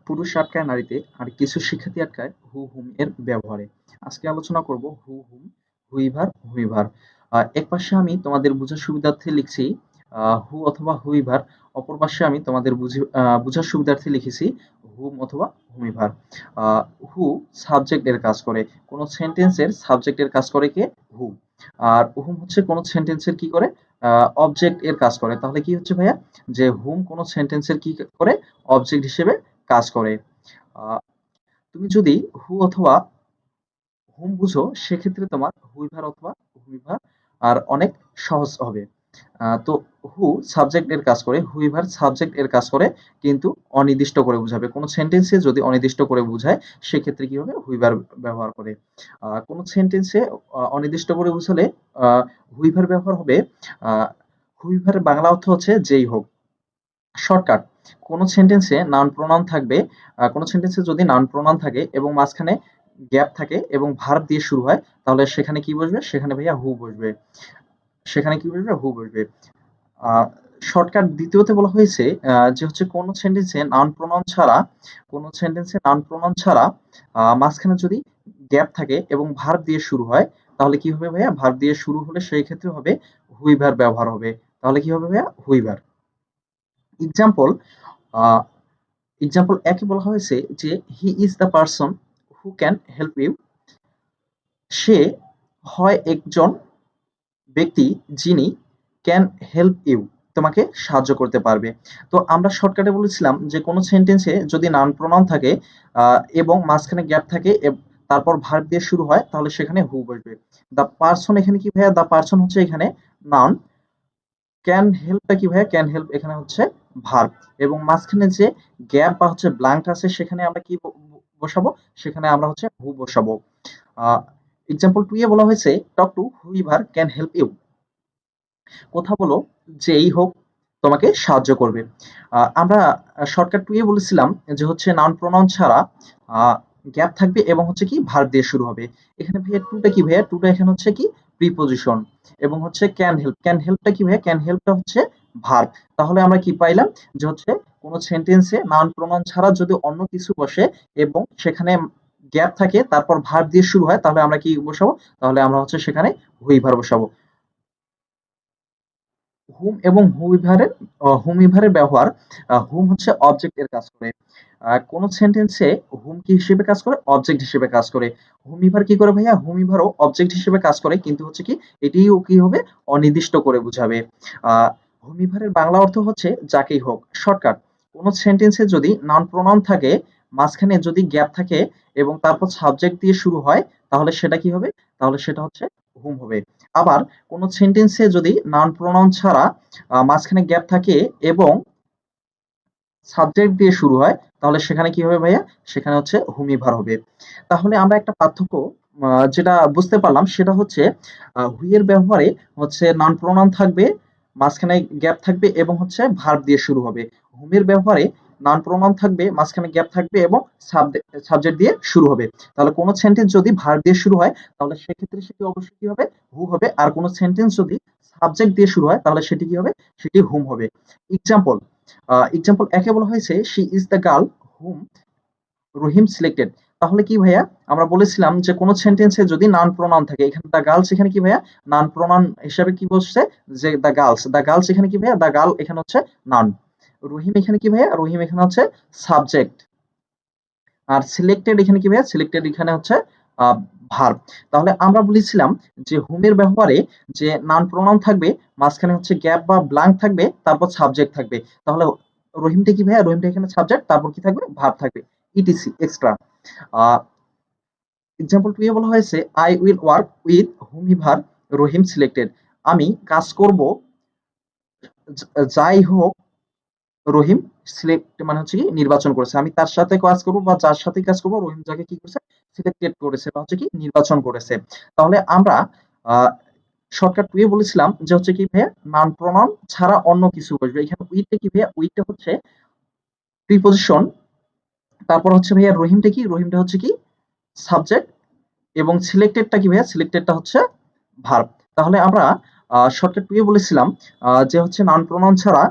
পুরুষ আটকায় নারীতে আর কিছু শিক্ষার্থী আটকায় হু হুম এর ব্যবহারে। আজকে আলোচনা করব হু হুম, হুইভার, হুইভার। এক পাশে আমি তোমাদের বোঝার সুবিধার্থে লিখছি হু অথবা হুইভার, অপর পাশে আমি তোমাদের বোঝার সুবিধার্থে লিখেছি হুম অথবা হুমিভার। আহ, হু সাবজেক্ট এর কাজ করে, কোন সেন্টেন্সের সাবজেক্ট এর কাজ করে কে? হু। আর হুম হচ্ছে কোন সেন্টেন্সের কি করে? অবজেক্ট এর কাজ করে। তাহলে কি হচ্ছে ভাইয়া, যে হুম কোন সেন্টেন্সের কি করে? অবজেক্ট হিসেবে কাজ করে। আহ, তুমি যদি হু অথবা হুম বুঝো, সেক্ষেত্রে তোমার হুইভার অথবা হুইভার আর অনেক সহজ হবে। তো হু সাবজেক্ট এর কাজ করে, হুইভার সাবজেক্ট এর কাজ করে, কিন্তু অনির্দিষ্ট করে বোঝাবে। কোনো সেন্টেন্সে যদি অনির্দিষ্ট করে বোঝায়, সেক্ষেত্রে কি হবে? হুইভার ব্যবহার করে। কোনো সেন্টেন্সে অনির্দিষ্ট করে বোঝালে হুইভার ব্যবহার হবে। আহ, হুইভারের বাংলা অর্থ হচ্ছে যেই হোক। শর্টকাট: কোনো সেন্টেন্সে নাউন প্রোনাউন থাকবে, কোনো সেন্টেন্সে যদি নাউন প্রোনাউন থাকে এবং মাঝখানে গ্যাপ থাকে এবং ভার্ব দিয়ে শুরু হয়, তাহলে সেখানে কি বসবে? সেখানে ভাইয়া হু বসবে। সেখানে কি বসবে? হু বসবে। আহ, শর্টকাট দ্বিতীয়তে বলা হয়েছে যে হচ্ছে কোন সেন্টেন্সে নাউন প্রোনাউন ছাড়া, কোন সেন্টেন্সে নাউন প্রোনাউন ছাড়া মাঝখানে যদি গ্যাপ থাকে এবং ভার্ব দিয়ে শুরু হয়, তাহলে কি হবে ভাইয়া? ভার্ব দিয়ে শুরু হলে সেই ক্ষেত্রে হবে হুইভার ব্যবহার হবে। তাহলে কি হবে ভাইয়া? হুইভার। এক্সাম্পল: এক্সাম্পল একে বলা হয়েছে যে he is the person who can help you. সে হয় একজন ব্যক্তি যিনি ক্যান হেল্প ইউ, তোমাকে সাহায্য করতে পারবে। তো আমরা শর্টকাটে বলেছিলাম যে কোনো সেন্টেন্সে যদি নাউন প্রোনাউন থাকে এবং মাঝখানে গ্যাপ থাকে তারপর ভার্ব দিয়ে শুরু হয়, তাহলে সেখানে হু বসবে। দ্য পারসন এখানে কি ভাইয়া? দ্য পারসন হচ্ছে এখানে নাউন। ক্যান হেল্পটা কি ভাইয়া? ক্যান হেল্প এখানে হচ্ছে ভার্ব। এবং মাঝখানে যে গ্যাপ বা হচ্ছে ব্ল্যাঙ্ক আছে, সেখানে আমরা কি বসাবো? সেখানে আমরা হচ্ছে হু বসাবো। এক্সাম্পল 2 এ বলা হয়েছে talk to whoever can help you. কথা বলো, যেই হোক তোমাকে সাহায্য করবে। আমরা শর্টকাট 2 এ বলেছিলাম যে হচ্ছে নাউন প্রোনাউন ছাড়া গ্যাপ থাকবে এবং হচ্ছে কি ভার্ব দিয়ে শুরু হবে। এখানে ভাইয়া 2 টা কি ভাইয়া? 2 টা এখানে হচ্ছে কি প্রিপজিশন। এবং হচ্ছে ক্যান হেল্প, ক্যান হেল্পটা কি ভাইয়া? ক্যান হেল্পটা হচ্ছে ভার্ব। তাহলে আমরা কি পাইলাম? যে হচ্ছে কোন সেন্টেন্সে নাউন প্রোনাউন ছাড়া যদি অন্য কিছু বসে এবং সেখানে গ্যাপ থাকে, তারপর ভার্ব দিয়ে শুরু হয়, তাহলে আমরা কি বসাবো? তাহলে আমরা হচ্ছে সেখানে হুইভার বসাবো। হুম এবং হুমিভারের ব্যবহার: হুম হচ্ছে অবজেক্ট এর কাজ করে। কোন সেন্টেন্সে হুম কি হিসেবে কাজ করে? অবজেক্ট হিসেবে কাজ করে। হুমিভার কি করে ভাইয়া? হুমিভারও অবজেক্ট হিসেবে কাজ করে, কিন্তু হচ্ছে কি এটিও কি হবে? অনির্দিষ্ট করে বুঝাবে। হুমিভারের বাংলা অর্থ হচ্ছে যাকেই হোক। শর্টকাট: কোন সেন্টেন্সে যদি নাউন প্রোনাউন থাকে, মাঝখানে যদি গ্যাপ থাকে এবং তারপর সাবজেক্ট দিয়ে শুরু হয়, তাহলে সেটা কি হবে? তাহলে সেটা হচ্ছে হুম হবে। আবার কোন সেন্টেন্সে যদি নাউন প্রোনাউন ছাড়া মাঝখানে গ্যাপ থাকে এবং সাবজেক্ট দিয়ে শুরু হয়, তাহলে সেখানে কি হবে ভাইয়া? সেখানে হচ্ছে হুমিভার হবে। তাহলে আমরা একটা পার্থক্য যেটা বুঝতে পারলাম, সেটা হচ্ছে হুই এর ব্যবহারে হচ্ছে নাউন প্রোনাউন থাকবে, মাঝখানে গ্যাপ থাকবে এবং হচ্ছে ভার্ব দিয়ে শুরু হবে। হুমের ব্যবহারে নাউন প্রোনাউন থাকবে, মাঝখানে গ্যাপ থাকবে এবং সাবজেক্ট দিয়ে শুরু হবে। তাহলে কোন সেন্টেন্স যদি ভার্ব দিয়ে শুরু হয়, তাহলে সেক্ষেত্রে সেটি অবশ্যই কি হবে? হু হবে। আর কোন সেন্টেন্স যদি সাবজেক্ট দিয়ে শুরু হয়, তাহলে সেটি কি হবে? সেটি হুম হবে। এক্সাম্পল: এক্সাম্পল একে বলা হয়েছে she is the girl hmm Rahim selected. তাহলে কি ভাইয়া? আমরা বলেছিলাম যে কোন সেন্টেন্সে যদি নাউন প্রোনাউন থাকে, এখানে দ্য গার্লস এখানে কি ভাইয়া? নাউন প্রোনাউন হিসাবে কি বসছে? যে দ্য গার্লস, দ্য গার্লস এখানে কি ভাইয়া? দ্য গার্ল এখানে হচ্ছে নাউন। রহিম এখানে কি ভাইয়া? রহিম এখানে হচ্ছে সাবজেক্ট। আর সিলেক্টেড এখানে কি ভাইয়া? সিলেক্টেড এখানে হচ্ছে ভার্ব। তাহলে আমরা বলেছিলাম যে হুমের ব্যবহারে যে নাউন প্রোনাউন থাকবে, মাঝখানে হচ্ছে গ্যাপ বা ব্ল্যাঙ্ক থাকবে, তারপর সাবজেক্ট থাকবে। তাহলে রহিমটা কি ভাইয়া? রহিমটা এখানে সাবজেক্ট, তারপর কি থাকবে? ভার্ব থাকবে। Etc extra. এক্সাম্পল 2 এ বলা হয়েছে I will work with whomever Rahim selected. আমি কাজ করব যাই হোক রহিম সিলেক্ট মানে হচ্ছে কি নির্বাচন করেছে। আমি তার সাথে কাজ করব বা যার সাথে কাজ করব, রহিম যাকে কি করেছে? সিলেক্টেড করেছে বা হচ্ছে কি নির্বাচন করেছে। তাহলে আমরা শর্টকাট 2 এ বলেছিলাম যে হচ্ছে কি ভাইয়া? নাউন প্রোনাউন ছাড়া অন্য কিছু বসবে। এখানে উইথটা কি ভাইয়া? উইথটা হচ্ছে প্রিপজিশন। তারপর হচ্ছে ভাইয়া রহিমটা কি? রহিমটা হচ্ছে কি সাবজেক্ট। এবং সিলেক্টেডটা কি ভাইয়া? সিলেক্টেডটা হচ্ছে ভার্ব। তাহলে আমরা শর্টকাট 2 এ বলেছিলাম যে হচ্ছে নাউন প্রোনাউন ছাড়া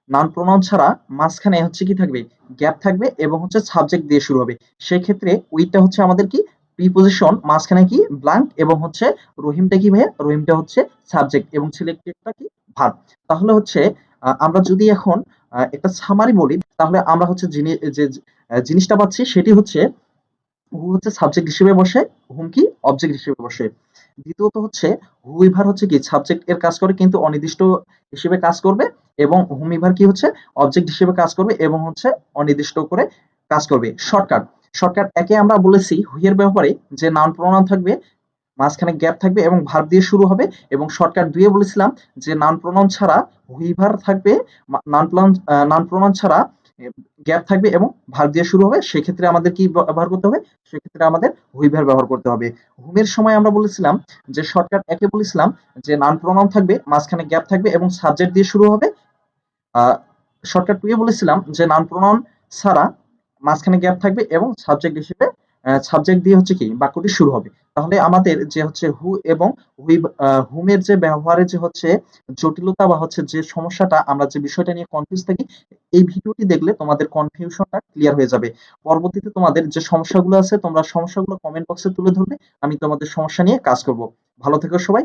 নাউন প্রোনাউন ছাড়া মাঝখানে হচ্ছে কি থাকবে, গ্যাপ থাকবে এবং হচ্ছে সাবজেক্ট দিয়ে শুরু হবে। সেক্ষেত্রে উইথটা হচ্ছে আমাদের কি প্রিপোজিশন, মাঝখানে কি ব্ল্যাঙ্ক এবং হচ্ছে রহিমটা কি ভাইয়া, রহিমটা হচ্ছে সাবজেক্ট এবং সিলেক্টেডটা কি ভার্ব। তাহলে হচ্ছে আমরা যদি এখন একটা সামারি বলি, তাহলে আমরা হচ্ছে যে জিনিসটা পাচ্ছি সেটি হচ্ছে হু হচ্ছে সাবজেক্ট হিসেবে বসে, হুম কি অবজেক্ট হিসেবে বসে। দ্বিতীয়ত হচ্ছে হুইভার হচ্ছে কি সাবজেক্ট এর কাজ করে কিন্তু অনির্দিষ্ট হিসেবে কাজ করবে, এবং হুমিভার কি হচ্ছে অবজেক্ট হিসেবে কাজ করবে এবং হচ্ছে অনির্দিষ্ট করে কাজ করবে। শর্টকাট, শর্টকাট একে আমরা বলেছি হুইয়ের ব্যাপারে যে নাউন প্রোনাউন থাকবে, মাঝখানে গ্যাপ থাকবে এবং ভার্ব দিয়ে শুরু হবে। এবং শর্টকাট ২ এ বলেছিলাম যে নাউন প্রোনাউন ছাড়া হুইভার থাকবে, নাউন প্রোনাউন ছাড়া গ্যাপ থাকবে এবং ভার্ব দিয়ে শুরু হবে। সেক্ষেত্রে আমাদের কি ব্যবহার করতে হবে? সেক্ষেত্রে আমাদের হুইভার ব্যবহার করতে হবে। হুমের সময় আমরা বলেছিলাম যে শর্টকাট ১ এ বলেছিলাম যে নাউন প্রোনাউন থাকবে, মাঝখানে গ্যাপ থাকবে এবং সাবজেক্ট দিয়ে শুরু হবে। আ শর্টকাট 2 এ বলেছিলাম যে নাউন প্রোনাউন ছাড়া মাঝখানে গ্যাপ থাকবে এবং সাবজেক্ট হিসেবে সাবজেক্ট দিয়ে হচ্ছে কি বাক্যটি শুরু হবে। তাহলে আমাদের যে হচ্ছে হু এবং হুমের যে ব্যবহারের যে হচ্ছে জটিলতা বা হচ্ছে যে সমস্যাটা, আমরা যে বিষয়টা নিয়ে কনফিউজ থাকি, এই ভিডিওটি দেখলে তোমাদের কনফিউশনটা ক্লিয়ার হয়ে যাবে। পরবর্তীতে তোমাদের যে সমস্যাগুলো আছে তোমরা সমস্যাগুলো কমেন্ট বক্সে তুলে ধরবে। আমি তোমাদের সমস্যা নিয়ে কাজ করব। ভালো থেকো সবাই।